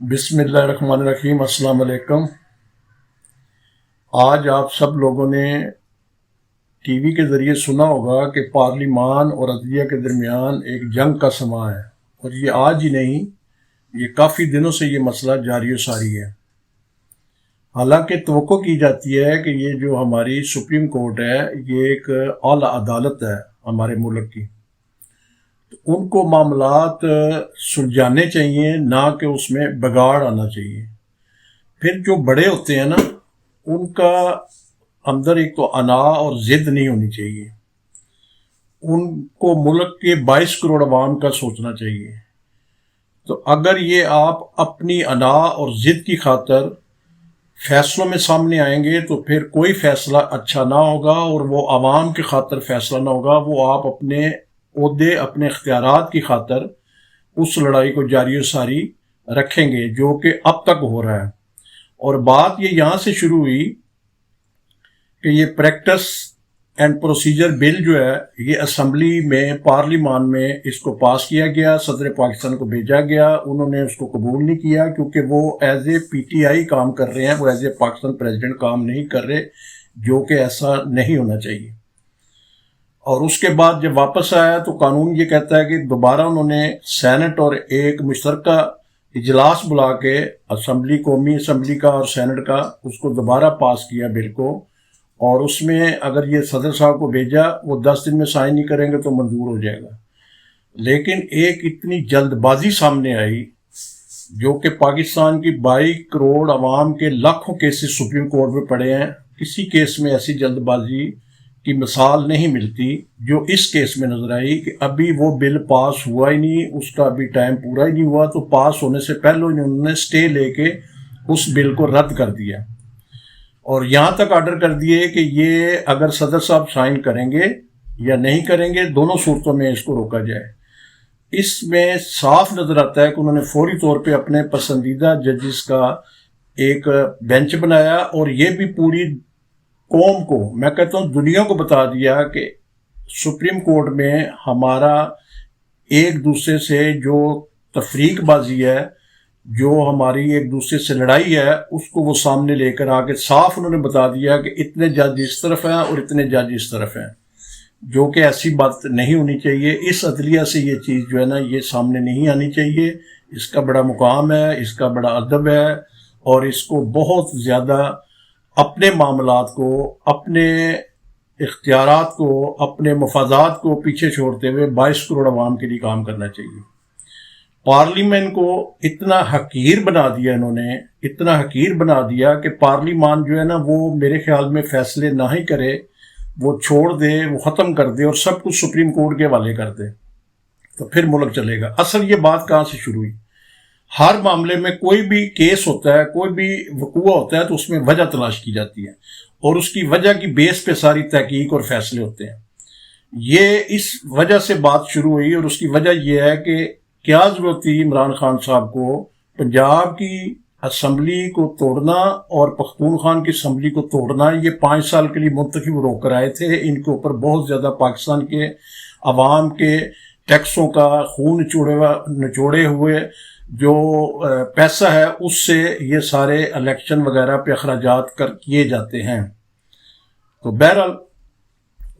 بسم اللہ الرحمن الرحیم۔ السلام علیکم۔ آج آپ سب لوگوں نے ٹی وی کے ذریعے سنا ہوگا کہ پارلیمان اور عدلیہ کے درمیان ایک جنگ کا سماں ہے، اور یہ آج ہی نہیں، یہ کافی دنوں سے یہ مسئلہ جاری و ساری ہے۔ حالانکہ توقع کی جاتی ہے کہ یہ جو ہماری سپریم کورٹ ہے یہ ایک اعلیٰ عدالت ہے ہمارے ملک کی، تو ان کو معاملات سلجھانے چاہیے، نہ کہ اس میں بگاڑ آنا چاہیے۔ پھر جو بڑے ہوتے ہیں نا، ان کا اندر ایک تو انا اور ضد نہیں ہونی چاہیے، ان کو ملک کے 22 کروڑ عوام کا سوچنا چاہیے۔ تو اگر یہ آپ اپنی انا اور ضد کی خاطر فیصلوں میں سامنے آئیں گے تو پھر کوئی فیصلہ اچھا نہ ہوگا، اور وہ عوام کی خاطر فیصلہ نہ ہوگا، وہ آپ اپنے عہدے، اپنے اختیارات کی خاطر اس لڑائی کو جاری و ساری رکھیں گے، جو کہ اب تک ہو رہا ہے۔ اور بات یہ یہاں سے شروع ہوئی کہ یہ پریکٹس اینڈ پروسیجر بل جو ہے یہ اسمبلی میں، پارلیمان میں اس کو پاس کیا گیا، صدر پاکستان کو بھیجا گیا، انہوں نے اس کو قبول نہیں کیا، کیونکہ وہ as a P T I کام کر رہے ہیں، وہ ایز اے پاکستان پریزیڈنٹ کام نہیں کر رہے، جو کہ ایسا نہیں ہونا چاہیے۔ اور اس کے بعد جب واپس آیا تو قانون یہ کہتا ہے کہ دوبارہ انہوں نے سینٹ اور ایک مشترکہ اجلاس بلا کے اسمبلی، قومی اسمبلی کا اور سینٹ کا، اس کو دوبارہ پاس کیا بل کو، اور اس میں اگر یہ صدر صاحب کو بھیجا، وہ 10 دن میں سائن نہیں کریں گے تو منظور ہو جائے گا۔ لیکن ایک اتنی جلد بازی سامنے آئی، جو کہ پاکستان کی 22 کروڑ عوام کے لاکھوں کیسز سپریم کورٹ میں پڑے ہیں، کسی کیس میں ایسی جلد بازی کی مثال نہیں ملتی جو اس کیس میں نظر آئی، کہ ابھی وہ بل پاس ہوا ہی نہیں، اس کا ابھی ٹائم پورا ہی نہیں ہوا، تو پاس ہونے سے پہلے انہوں نے سٹے لے کے اس بل کو رد کر دیا، اور یہاں تک آرڈر کر دیے کہ یہ اگر صدر صاحب سائن کریں گے یا نہیں کریں گے، دونوں صورتوں میں اس کو روکا جائے۔ اس میں صاف نظر آتا ہے کہ انہوں نے فوری طور پہ اپنے پسندیدہ ججز کا ایک بینچ بنایا، اور یہ بھی پوری قوم کو، میں کہتا ہوں دنیا کو بتا دیا کہ سپریم کورٹ میں ہمارا ایک دوسرے سے جو تفریق بازی ہے، جو ہماری ایک دوسرے سے لڑائی ہے، اس کو وہ سامنے لے کر آ کے صاف انہوں نے بتا دیا کہ اتنے جج اس طرف ہیں اور اتنے جج اس طرف ہیں، جو کہ ایسی بات نہیں ہونی چاہیے۔ اس عدلیہ سے یہ چیز جو ہے نا یہ سامنے نہیں آنی چاہیے۔ اس کا بڑا مقام ہے، اس کا بڑا ادب ہے، اور اس کو بہت زیادہ اپنے معاملات کو، اپنے اختیارات کو، اپنے مفادات کو پیچھے چھوڑتے ہوئے 22 کروڑ عوام کے لیے کام کرنا چاہیے۔ پارلیمنٹ کو اتنا حقیر بنا دیا انہوں نے، اتنا حقیر بنا دیا کہ پارلیمان جو ہے نا وہ میرے خیال میں فیصلے نہ ہی کرے، وہ چھوڑ دے، وہ ختم کر دے، اور سب کچھ سپریم کورٹ کے حوالے کر دے، تو پھر ملک چلے گا۔ اصل یہ بات کہاں سے شروع ہوئی؟ ہر معاملے میں کوئی بھی کیس ہوتا ہے، کوئی بھی وقوع ہوتا ہے، تو اس میں وجہ تلاش کی جاتی ہے، اور اس کی وجہ کی بیس پہ ساری تحقیق اور فیصلے ہوتے ہیں۔ یہ اس وجہ سے بات شروع ہوئی، اور اس کی وجہ یہ ہے کہ کیا ضرورت تھی عمران خان صاحب کو پنجاب کی اسمبلی کو توڑنا اور پختونخوا کی اسمبلی کو توڑنا؟ یہ 5 سال کے لیے منتخب رو کر آئے تھے، ان کے اوپر بہت زیادہ پاکستان کے عوام کے ٹیکسوں کا خون نچوڑے ہوئے جو پیسہ ہے، اس سے یہ سارے الیکشن وغیرہ پہ اخراجات کیے جاتے ہیں۔ تو بہرحال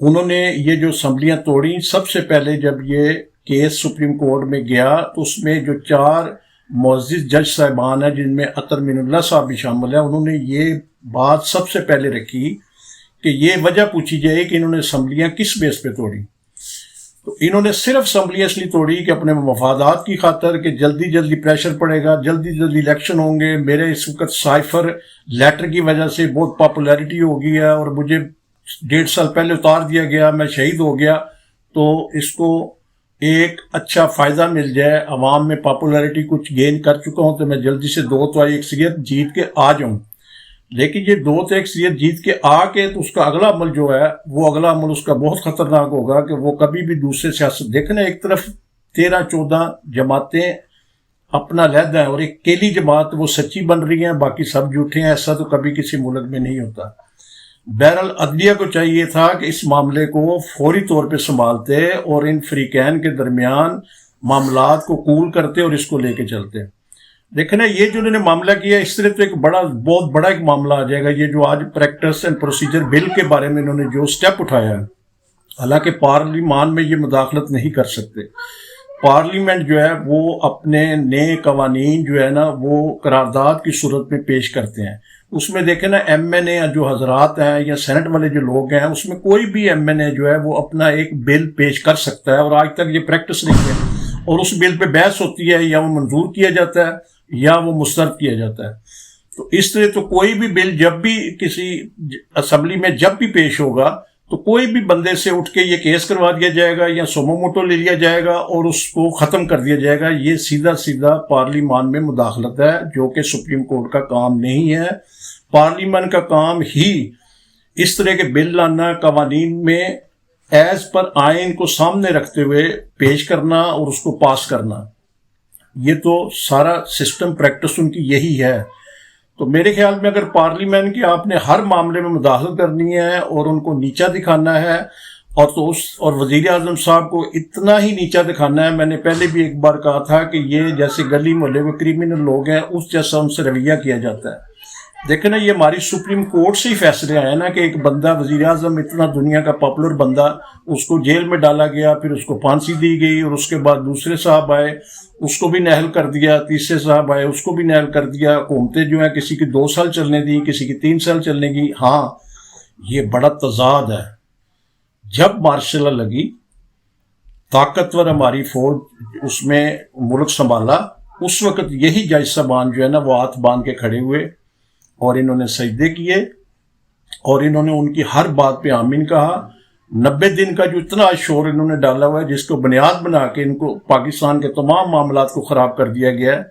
انہوں نے یہ جو اسمبلیاں توڑیں، سب سے پہلے جب یہ کیس سپریم کورٹ میں گیا تو اس میں جو 4 معزز جج صاحبان ہیں، جن میں عطر من اللہ صاحب بھی شامل ہیں، انہوں نے یہ بات سب سے پہلے رکھی کہ یہ وجہ پوچھی جائے کہ انہوں نے اسمبلیاں کس بیس پہ توڑی۔ تو انہوں نے صرف اسمبلیاں اس لیے توڑی کہ اپنے مفادات کی خاطر، کہ جلدی جلدی پریشر پڑے گا، جلدی جلدی الیکشن ہوں گے، میرے اس وقت سائفر لیٹر کی وجہ سے بہت پاپولیرٹی ہو گئی ہے، اور مجھے 1.5 سال پہلے اتار دیا گیا، میں شہید ہو گیا، تو اس کو ایک اچھا فائدہ مل جائے، عوام میں پاپولیرٹی کچھ گین کر چکا ہوں، تو میں جلدی سے 2 تو اکثریت جیت کے آ جاؤں۔ لیکن یہ 2 اکثریت جیت کے آ کے تو اس کا اگلا عمل جو ہے، وہ اگلا عمل اس کا بہت خطرناک ہوگا، کہ وہ کبھی بھی دوسرے سیاست دیکھنا، ایک طرف 13-14 جماعتیں اپنا علیحدہ ہے، اور ایک کیلی جماعت وہ سچی بن رہی ہیں، باقی سب جھوٹے ہیں۔ ایسا تو کبھی کسی ملک میں نہیں ہوتا۔ بہرحال عدلیہ کو چاہیے تھا کہ اس معاملے کو فوری طور پہ سنبھالتے اور ان فریقین کے درمیان معاملات کو کول کرتے اور اس کو لے کے چلتے۔ دیکھیں نا یہ جو انہوں نے معاملہ کیا اس طرح تو ایک بہت بڑا ایک معاملہ آ جائے گا. یہ جو آج پریکٹس اینڈ پروسیجر بل کے بارے میں انہوں نے جو سٹیپ اٹھایا ہے، حالانکہ پارلیمان میں یہ مداخلت نہیں کر سکتے. پارلیمنٹ جو ہے وہ اپنے نئے قوانین جو ہے نا وہ قرارداد کی صورت میں پیش کرتے ہیں. اس میں دیکھیں نا ایم این اے جو حضرات ہیں یا سینٹ والے جو لوگ ہیں، اس میں کوئی بھی ایم این اے جو ہے وہ اپنا ایک بل پیش کر سکتا ہے، اور آج تک یہ پریکٹس نہیں ہے. اور اس بل پہ بحث ہوتی ہے، یا وہ منظور کیا جاتا ہے یا وہ مسترد کیا جاتا ہے. تو اس طرح تو کوئی بھی بل جب بھی کسی اسمبلی میں جب بھی پیش ہوگا تو کوئی بھی بندے سے اٹھ کے یہ کیس کروا دیا جائے گا یا سومو موٹو لے لیا جائے گا اور اس کو ختم کر دیا جائے گا. یہ سیدھا پارلیمان میں مداخلت ہے، جو کہ سپریم کورٹ کا کام نہیں ہے. پارلیمان کا کام ہی اس طرح کے بل لانا، قوانین میں ایز پر آئین کو سامنے رکھتے ہوئے پیش کرنا اور اس کو پاس کرنا. یہ تو سارا سسٹم پریکٹس ان کی یہی ہے. تو میرے خیال میں اگر پارلیمنٹ کے آپ نے ہر معاملے میں مداخلت کرنی ہے اور ان کو نیچا دکھانا ہے، اور وزیر اعظم صاحب کو اتنا ہی نیچا دکھانا ہے. میں نے پہلے بھی ایک بار کہا تھا کہ یہ جیسے گلی محلے میں کریمنل لوگ ہیں اس جیسا ان سے رویہ کیا جاتا ہے. دیکھیں نا یہ ہماری سپریم کورٹ سے ہی فیصلے آئے نا کہ ایک بندہ وزیر اعظم اتنا دنیا کا پاپولر بندہ، اس کو جیل میں ڈالا گیا، پھر اس کو پھانسی دی گئی، اور اس کے بعد دوسرے صاحب آئے اس کو بھی نہل کر دیا، تیسرے صاحب آئے اس کو بھی نہل کر دیا. حکومتیں جو ہیں کسی کی 2 سال چلنے دی، کسی کی 3 سال چلنے کی. ہاں یہ بڑا تضاد ہے. جب مارشل لا لگی، طاقتور ہماری فوج اس میں ملک سنبھالا، اس وقت یہی جج صاحبان جو ہے نا وہ ہاتھ باندھ کے کھڑے ہوئے اور انہوں نے سجدے کیے اور انہوں نے ان کی ہر بات پہ آمین کہا. 90 دن کا جو اتنا شور انہوں نے ڈالا ہوا ہے جس کو بنیاد بنا کے ان کو پاکستان کے تمام معاملات کو خراب کر دیا گیا ہے،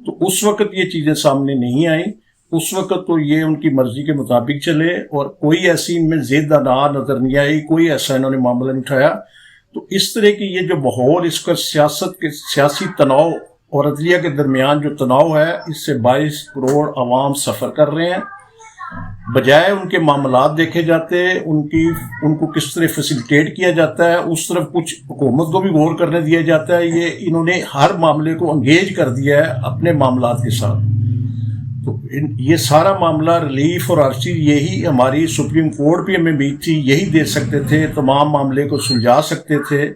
تو اس وقت یہ چیزیں سامنے نہیں آئیں. اس وقت تو یہ ان کی مرضی کے مطابق چلے اور کوئی ایسی ان میں زید انا نظر نہیں آئی، کوئی ایسا انہوں نے معاملہ نہیں اٹھایا. تو اس طرح کی یہ جو ماحول، اس کا سیاسی تناؤ اور عدلیہ کے درمیان جو تناؤ ہے، اس سے 22 کروڑ عوام سفر کر رہے ہیں. بجائے ان کے معاملات دیکھے جاتے، ان کو کس طرح فیسیلیٹیٹ کیا جاتا ہے، اس طرف کچھ حکومت کو بھی غور کرنے دیا جاتا ہے. انہوں نے ہر معاملے کو انگیج کر دیا ہے اپنے معاملات کے ساتھ. تو یہ سارا معاملہ ریلیف اور ہر چیز یہی ہماری سپریم کورٹ بھی ہمیں بھی تھی، یہی دے سکتے تھے، تمام معاملے کو سلجھا سکتے تھے،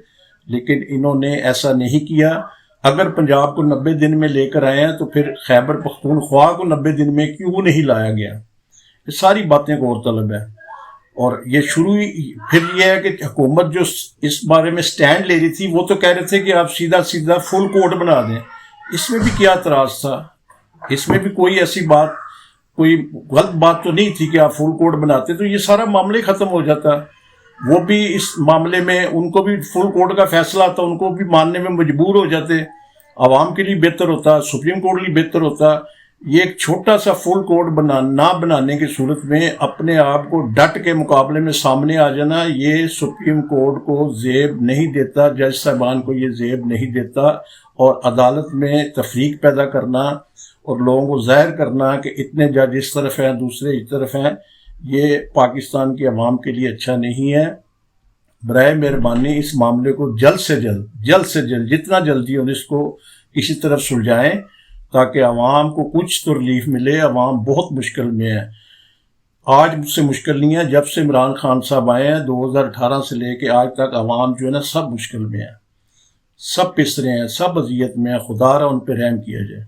لیکن انہوں نے ایسا نہیں کیا. اگر پنجاب کو 90 دن میں لے کر آئے ہیں تو پھر خیبر پختونخوا کو 90 دن میں کیوں نہیں لایا گیا؟ یہ ساری باتیں غور طلب ہے. اور یہ شروع پھر یہ ہے کہ حکومت جو اس بارے میں سٹینڈ لے رہی تھی، وہ تو کہہ رہے تھے کہ آپ سیدھا فل کوڈ بنا دیں. اس میں بھی کیا اعتراض تھا؟ اس میں بھی کوئی ایسی بات، کوئی غلط بات تو نہیں تھی کہ آپ فل کوڈ بناتے تو یہ سارا معاملہ ہی ختم ہو جاتا. وہ بھی اس معاملے میں ان کو بھی فل کوڈ کا فیصلہ آتا، ان کو بھی ماننے میں مجبور ہو جاتے. عوام کے لیے بہتر ہوتا، سپریم کورٹ کے لیے بہتر ہوتا. یہ ایک چھوٹا سا فل کوڈ نہ بنانے کی صورت میں اپنے آپ کو ڈٹ کے مقابلے میں سامنے آ جانا، یہ سپریم کورٹ کو زیب نہیں دیتا، جج صاحبان کو یہ زیب نہیں دیتا. اور عدالت میں تفریق پیدا کرنا اور لوگوں کو ظاہر کرنا کہ اتنے جج اس طرف ہیں دوسرے اس طرف ہیں، یہ پاکستان کی عوام کے لیے اچھا نہیں ہے. برائے مہربانی اس معاملے کو جلد سے جلد جتنا جلدی ہو اس کو کسی طرف سلجھائیں تاکہ عوام کو کچھ تو ریلیف ملے. عوام بہت مشکل میں ہے. آج مجھ سے مشکل نہیں ہے، جب سے عمران خان صاحب آئے ہیں 2018 سے لے کے آج تک عوام جو ہے نا سب مشکل میں ہے، سب پس رہے ہیں، سب اذیت میں ہے. خدا را ان پہ رحم کیا جائے.